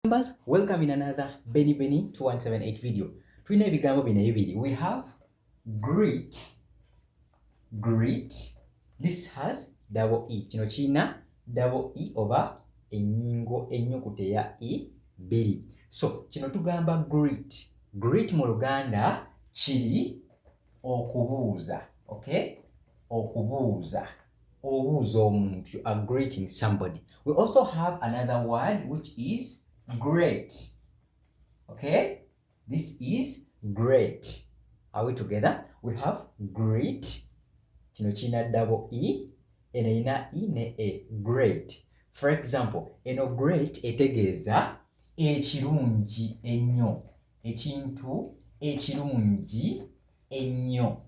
Members, welcome in another Benny 2178 video. Tulina ebigambo bino ebibiri. We have greet. This has double E. Kino kirina double E oba ennyingo ennyukuta ya E bbiri. So kino tugamba greet. Greet mu Luganda kiri okubuuza. Okay? Okubuuza. Obuuza omuntu. You are greeting somebody. We also have another word which is great. Okay? This is great. Are we together? We have great. Kino kirina double E. Eno erina E ne E. Great. For example, eno great etegeeza ekirungi ennyo. Ekintu ekirungi ennyo.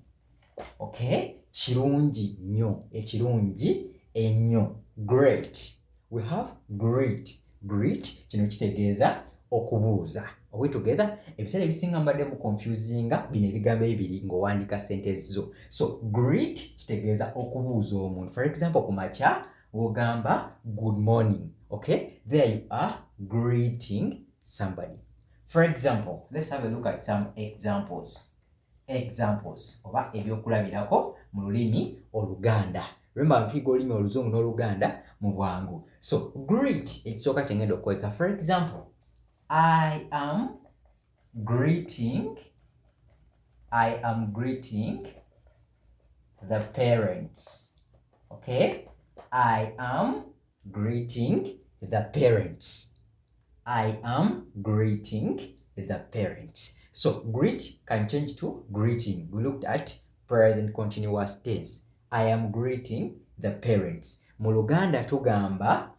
Okay? Kirungi nnyo. Ekirungi ennyo. Great. We have great. Greet kino kitegeeza okubuuza. Are we together? Ebiseera ebisinga mbadde mu confusinga bino ebigambo ebibiri ng'owandiika sentence zo. So greet kitegeeza okubuuza omuntu. For example, ku makya ogamba good morning. Okay? There you are greeting somebody. For example, let's have a look at some examples. Oba ebyokulabirako mu lulimi Oluganda. Remember, tuyiga olulimi Oluzungu n'Oluganda mu bwangu. So, greet ekisooka kye ngenda okukozesa. For example, I am greeting the parents. Okay? I am greeting the parents. So, greet can change to greeting. We looked at present continuous tense. I am greeting the parents. Mu Luganda tugamba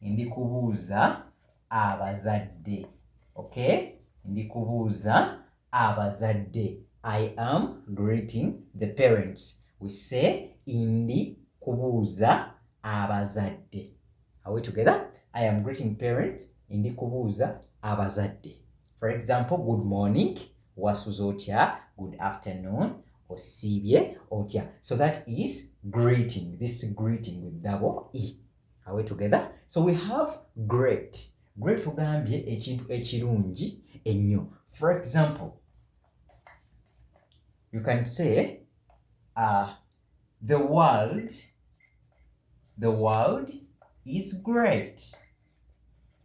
ndi kubuuza abazadde. Okay? Ndi kubuuza abazadde. I am greeting the parents. We say ndi kubuuza abazadde. Are we together? I am greeting parents. Ndi kubuuza abazadde. For example, good morning, wasuza otya, good afternoon, osiibye otya. So that is greeting. This is greeting with double E. Are we together? So we have great. Great tugambye ekintu ekirungi ennyo. For example, you can say the world is great.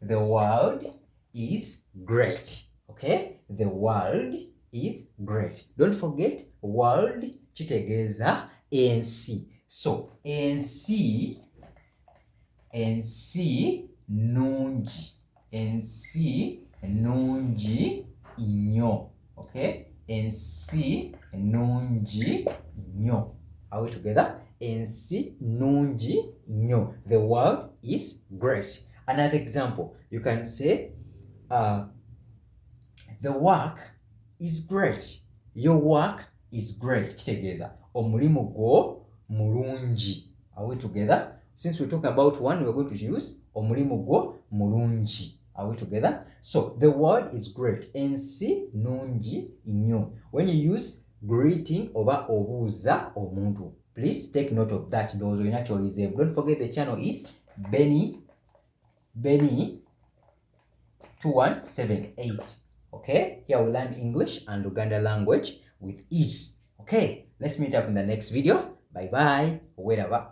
The world is great. Okay? The world is great. Don't forget, world kitegeeza ensi. So, ensi nungi. Ensi nungi nnyo. Okay? Ensi nungi nnyo. Are we together? Ensi nungi nnyo. The world is great. Another example, you can say, the work is great. Your work is great. Kitegeeza omulimu gwo mulungi. Are we together? Since we talk about one, we're going to use omulimu gwo mulungi. Are we together? So the word is great. Ensi nungi nnyo. When you use greeting oba obuuza omuntu, please take note of that. Those are natural. Don't forget the channel is Benny 2178. Okay? Here we learn English and Luganda language with ease. Okay? Let's meet up in the next video. Bye bye. Wherever.